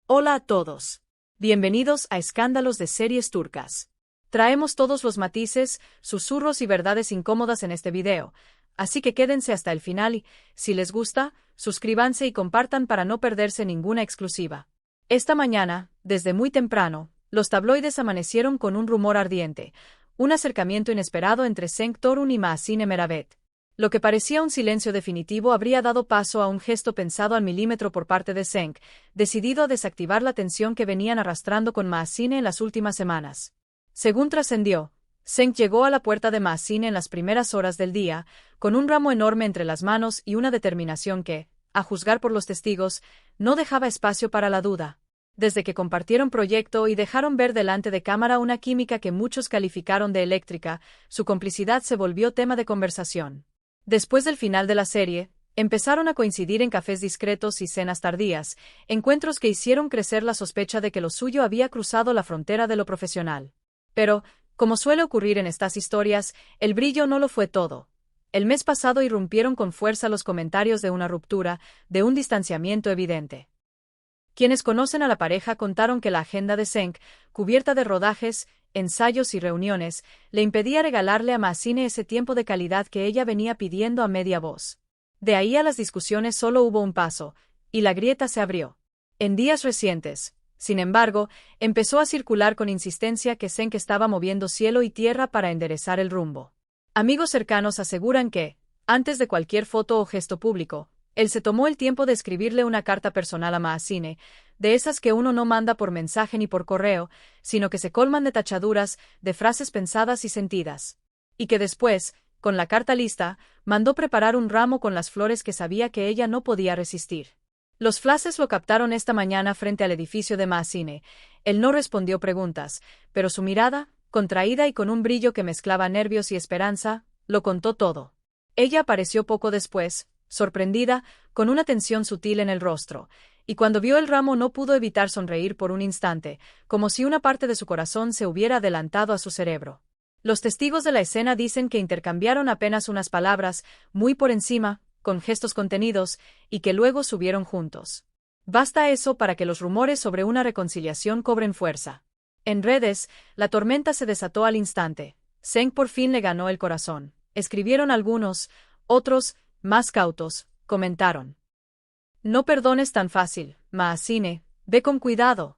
Hola a todos. Bienvenidos a Escándalos de Series Turcas. Traemos todos los matices, susurros y verdades incómodas en este video, así que quédense hasta el final y, si les gusta, suscríbanse y compartan para no perderse ninguna exclusiva. Esta mañana, desde muy temprano, los tabloides amanecieron con un rumor ardiente, un acercamiento inesperado entre Cenk Torun y Mahsine Meravet. Lo que parecía un silencio definitivo habría dado paso a un gesto pensado al milímetro por parte de Cenk, decidido a desactivar la tensión que venían arrastrando con Mahsine en las últimas semanas. Según trascendió, Cenk llegó a la puerta de Mahsine en las primeras horas del día, con un ramo enorme entre las manos y una determinación que, a juzgar por los testigos, no dejaba espacio para la duda. Desde que compartieron proyecto y dejaron ver delante de cámara una química que muchos calificaron de eléctrica, su complicidad se volvió tema de conversación. Después del final de la serie, empezaron a coincidir en cafés discretos y cenas tardías, encuentros que hicieron crecer la sospecha de que lo suyo había cruzado la frontera de lo profesional. Pero, como suele ocurrir en estas historias, el brillo no lo fue todo. El mes pasado irrumpieron con fuerza los comentarios de una ruptura, de un distanciamiento evidente. Quienes conocen a la pareja contaron que la agenda de Cenk, cubierta de rodajes, ensayos y reuniones, le impedía regalarle a Mahsine ese tiempo de calidad que ella venía pidiendo a media voz. De ahí a las discusiones solo hubo un paso, y la grieta se abrió. En días recientes, sin embargo, empezó a circular con insistencia que Cenk estaba moviendo cielo y tierra para enderezar el rumbo. Amigos cercanos aseguran que, antes de cualquier foto o gesto público, él se tomó el tiempo de escribirle una carta personal a Mahsine, de esas que uno no manda por mensaje ni por correo, sino que se colman de tachaduras, de frases pensadas y sentidas. Y que después, con la carta lista, mandó preparar un ramo con las flores que sabía que ella no podía resistir. Los flashes lo captaron esta mañana frente al edificio de Mahsine. Él no respondió preguntas, pero su mirada, contraída y con un brillo que mezclaba nervios y esperanza, lo contó todo. Ella apareció poco después, sorprendida, con una tensión sutil en el rostro, y cuando vio el ramo no pudo evitar sonreír por un instante, como si una parte de su corazón se hubiera adelantado a su cerebro. Los testigos de la escena dicen que intercambiaron apenas unas palabras, muy por encima, con gestos contenidos, y que luego subieron juntos. Basta eso para que los rumores sobre una reconciliación cobren fuerza. En redes, la tormenta se desató al instante. Cenk por fin le ganó el corazón. Escribieron algunos, otros, más cautos, comentaron. No perdones tan fácil, Mahsine, ve con cuidado.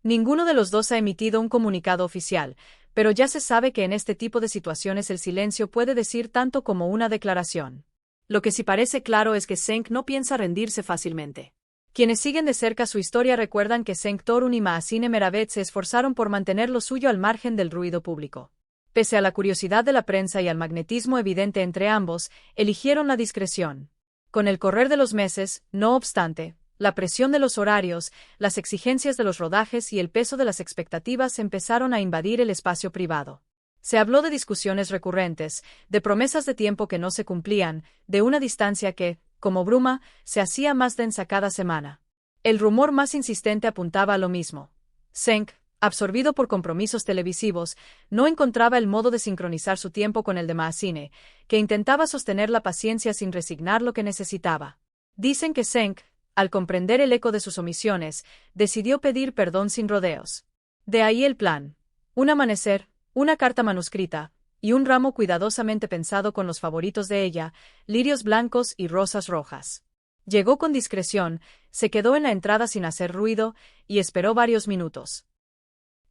Ninguno de los dos ha emitido un comunicado oficial, pero ya se sabe que en este tipo de situaciones el silencio puede decir tanto como una declaración. Lo que sí parece claro es que Cenk no piensa rendirse fácilmente. Quienes siguen de cerca su historia recuerdan que Cenk Torun y Mahsine Meravet se esforzaron por mantener lo suyo al margen del ruido público. Pese a la curiosidad de la prensa y al magnetismo evidente entre ambos, eligieron la discreción. Con el correr de los meses, no obstante, la presión de los horarios, las exigencias de los rodajes y el peso de las expectativas empezaron a invadir el espacio privado. Se habló de discusiones recurrentes, de promesas de tiempo que no se cumplían, de una distancia que, como bruma, se hacía más densa cada semana. El rumor más insistente apuntaba a lo mismo. Cenk, absorbido por compromisos televisivos, no encontraba el modo de sincronizar su tiempo con el de Mahsine, que intentaba sostener la paciencia sin resignar lo que necesitaba. Dicen que Cenk, al comprender el eco de sus omisiones, decidió pedir perdón sin rodeos. De ahí el plan. Un amanecer, una carta manuscrita, y un ramo cuidadosamente pensado con los favoritos de ella, lirios blancos y rosas rojas. Llegó con discreción, se quedó en la entrada sin hacer ruido, y esperó varios minutos.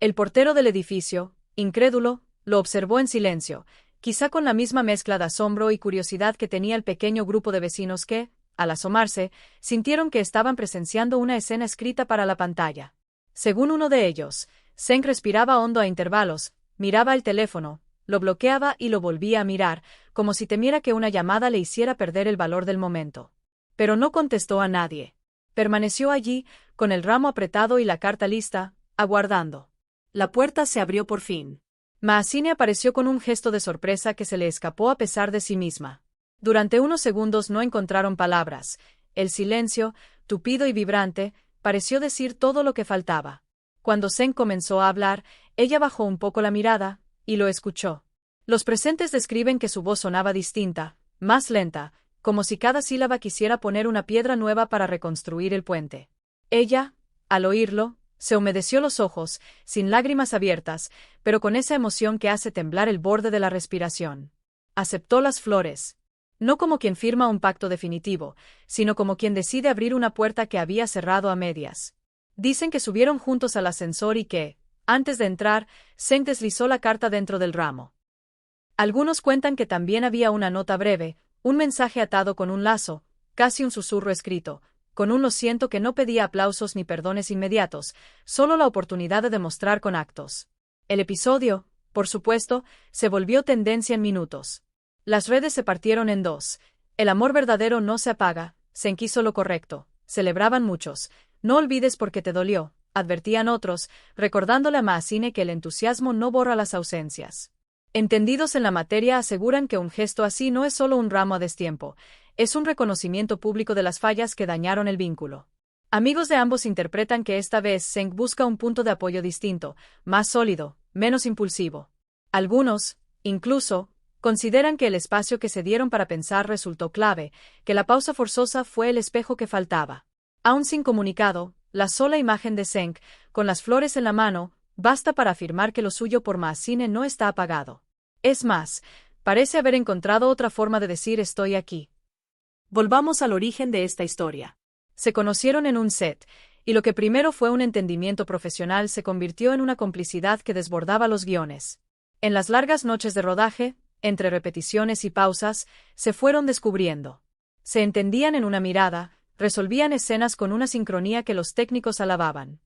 El portero del edificio, incrédulo, lo observó en silencio, quizá con la misma mezcla de asombro y curiosidad que tenía el pequeño grupo de vecinos que, al asomarse, sintieron que estaban presenciando una escena escrita para la pantalla. Según uno de ellos, Cenk respiraba hondo a intervalos, miraba el teléfono, lo bloqueaba y lo volvía a mirar, como si temiera que una llamada le hiciera perder el valor del momento. Pero no contestó a nadie. Permaneció allí, con el ramo apretado y la carta lista, aguardando. La puerta se abrió por fin. Mahsine apareció con un gesto de sorpresa que se le escapó a pesar de sí misma. Durante unos segundos no encontraron palabras. El silencio, tupido y vibrante, pareció decir todo lo que faltaba. Cuando Cenk comenzó a hablar, ella bajó un poco la mirada, y lo escuchó. Los presentes describen que su voz sonaba distinta, más lenta, como si cada sílaba quisiera poner una piedra nueva para reconstruir el puente. Ella, Al oírlo, se humedeció los ojos, sin lágrimas abiertas, pero con esa emoción que hace temblar el borde de la respiración. Aceptó las flores. No como quien firma un pacto definitivo, sino como quien decide abrir una puerta que había cerrado a medias. Dicen que subieron juntos al ascensor y que, antes de entrar, Zeng deslizó la carta dentro del ramo. Algunos cuentan que también había una nota breve, un mensaje atado con un lazo, casi un susurro escrito, con un lo siento que no pedía aplausos ni perdones inmediatos, solo la oportunidad de demostrar con actos. El episodio, por supuesto, se volvió tendencia en minutos. Las redes se partieron en dos. El amor verdadero no se apaga, Zeng hizo lo correcto, celebraban muchos. No olvides porque te dolió, advertían otros, recordándole a Mahacine que el entusiasmo no borra las ausencias. Entendidos en la materia aseguran que un gesto así no es solo un ramo a destiempo, es un reconocimiento público de las fallas que dañaron el vínculo. Amigos de ambos interpretan que esta vez Zeng busca un punto de apoyo distinto, más sólido, menos impulsivo. Algunos, incluso, consideran que el espacio que se dieron para pensar resultó clave, que la pausa forzosa fue el espejo que faltaba. Aún sin comunicado, la sola imagen de Zeng, con las flores en la mano, basta para afirmar que lo suyo por Mahacine no está apagado. Es más, parece haber encontrado otra forma de decir estoy aquí. Volvamos al origen de esta historia. Se conocieron en un set, y lo que primero fue un entendimiento profesional se convirtió en una complicidad que desbordaba los guiones. En las largas noches de rodaje, entre repeticiones y pausas, se fueron descubriendo. Se entendían en una mirada, resolvían escenas con una sincronía que los técnicos alababan.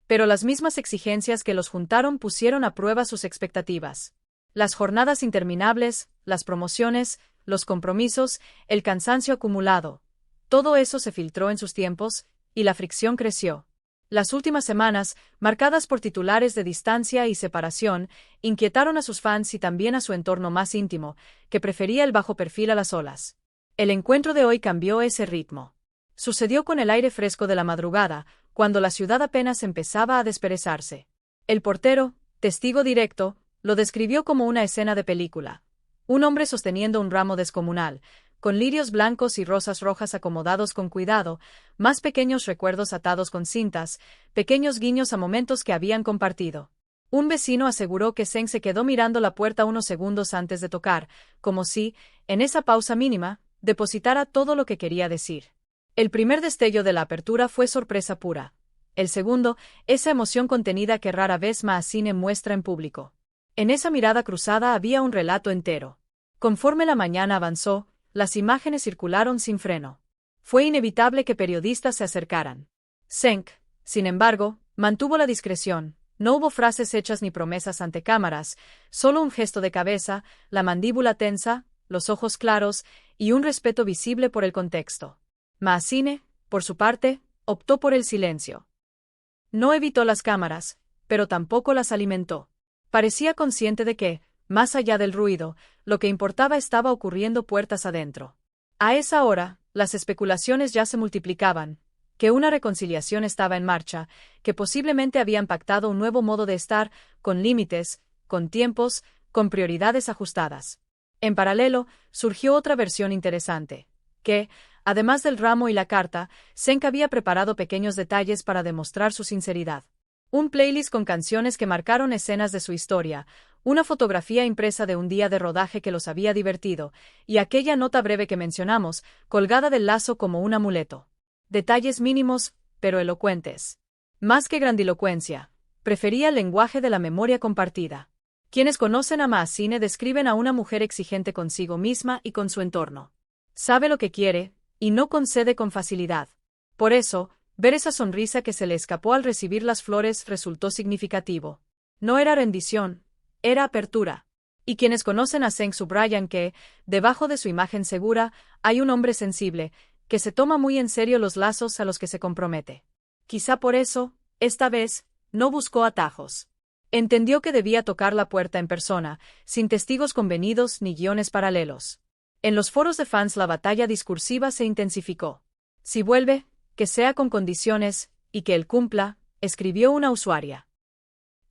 Pero las mismas exigencias que los juntaron pusieron a prueba sus expectativas. Las jornadas interminables, las promociones, los compromisos, el cansancio acumulado. Todo eso se filtró en sus tiempos, y la fricción creció. Las últimas semanas, marcadas por titulares de distancia y separación, inquietaron a sus fans y también a su entorno más íntimo, que prefería el bajo perfil a las olas. El encuentro de hoy cambió ese ritmo. Sucedió con el aire fresco de la madrugada, cuando la ciudad apenas empezaba a desperezarse. El portero, testigo directo, lo describió como una escena de película. Un hombre sosteniendo un ramo descomunal, con lirios blancos y rosas rojas acomodados con cuidado, más pequeños recuerdos atados con cintas, pequeños guiños a momentos que habían compartido. Un vecino aseguró que Zeng se quedó mirando la puerta unos segundos antes de tocar, como si, en esa pausa mínima, depositara todo lo que quería decir. El primer destello de la apertura fue sorpresa pura. El segundo, esa emoción contenida que rara vez Mahacine muestra en público. En esa mirada cruzada había un relato entero. Conforme la mañana avanzó, las imágenes circularon sin freno. Fue inevitable que periodistas se acercaran. Zeng, sin embargo, mantuvo la discreción. No hubo frases hechas ni promesas ante cámaras, solo un gesto de cabeza, la mandíbula tensa, los ojos claros y un respeto visible por el contexto. Mahacine, por su parte, optó por el silencio. No evitó las cámaras, pero tampoco las alimentó. Parecía consciente de que, más allá del ruido, lo que importaba estaba ocurriendo puertas adentro. A esa hora, las especulaciones ya se multiplicaban, que una reconciliación estaba en marcha, que posiblemente habían pactado un nuevo modo de estar, con límites, con tiempos, con prioridades ajustadas. En paralelo, surgió otra versión interesante, que, además del ramo y la carta, Zeng había preparado pequeños detalles para demostrar su sinceridad. Un playlist con canciones que marcaron escenas de su historia, una fotografía impresa de un día de rodaje que los había divertido, y aquella nota breve que mencionamos, colgada del lazo como un amuleto. Detalles mínimos, pero elocuentes. Más que grandilocuencia, prefería el lenguaje de la memoria compartida. Quienes conocen a Mahacine describen a una mujer exigente consigo misma y con su entorno. Sabe lo que quiere, y no concede con facilidad. Por eso, ver esa sonrisa que se le escapó al recibir las flores resultó significativo. No era rendición, era apertura. Y quienes conocen a Zeng subrayan que, debajo de su imagen segura, hay un hombre sensible, que se toma muy en serio los lazos a los que se compromete. Quizá por eso, esta vez, no buscó atajos. Entendió que debía tocar la puerta en persona, sin testigos convenidos ni guiones paralelos. En los foros de fans la batalla discursiva se intensificó. Si vuelve, que sea con condiciones, y que él cumpla, escribió una usuaria.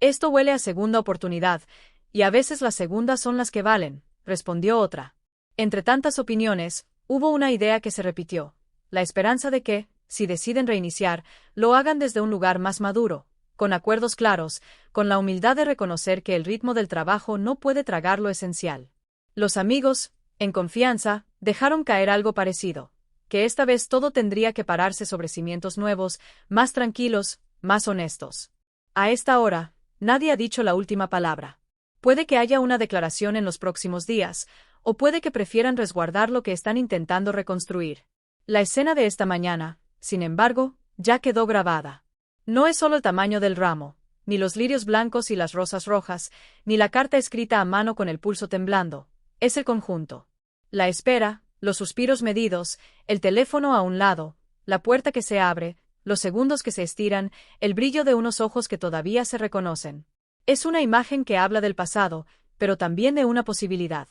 Esto huele a segunda oportunidad, y a veces las segundas son las que valen, respondió otra. Entre tantas opiniones, hubo una idea que se repitió, la esperanza de que, Si deciden reiniciar, lo hagan desde un lugar más maduro, con acuerdos claros, con la humildad de reconocer que el ritmo del trabajo no puede tragar lo esencial. Los amigos, en confianza, dejaron caer algo parecido, que esta vez todo tendría que pararse sobre cimientos nuevos, más tranquilos, más honestos. A esta hora, nadie ha dicho la última palabra. Puede que haya una declaración en los próximos días, o puede que prefieran resguardar lo que están intentando reconstruir. La escena de esta mañana, sin embargo, ya quedó grabada. No es solo el tamaño del ramo, ni los lirios blancos y las rosas rojas, ni la carta escrita a mano con el pulso temblando. Es el conjunto. La espera, los suspiros medidos, el teléfono a un lado, la puerta que se abre, los segundos que se estiran, el brillo de unos ojos que todavía se reconocen. Es una imagen que habla del pasado, pero también de una posibilidad.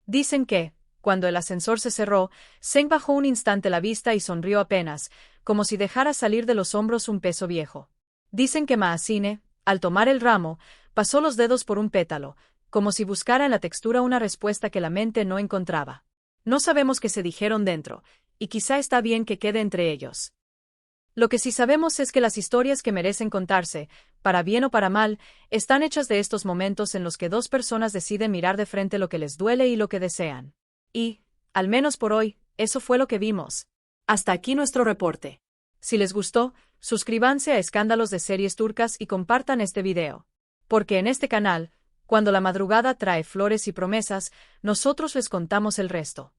Dicen que, cuando el ascensor se cerró, Zeng bajó un instante la vista y sonrió apenas, como si dejara salir de los hombros un peso viejo. Dicen que Mahasine, al tomar el ramo, pasó los dedos por un pétalo, como si buscara en la textura una respuesta que la mente no encontraba. No sabemos qué se dijeron dentro, y quizá está bien que quede entre ellos. Lo que sí sabemos es que las historias que merecen contarse, para bien o para mal, están hechas de estos momentos en los que dos personas deciden mirar de frente lo que les duele y lo que desean. Y, al menos por hoy, eso fue lo que vimos. Hasta aquí nuestro reporte. Si les gustó, suscríbanse a Escándalos de Series Turcas y compartan este video. Porque en este canal, cuando la madrugada trae flores y promesas, nosotros les contamos el resto.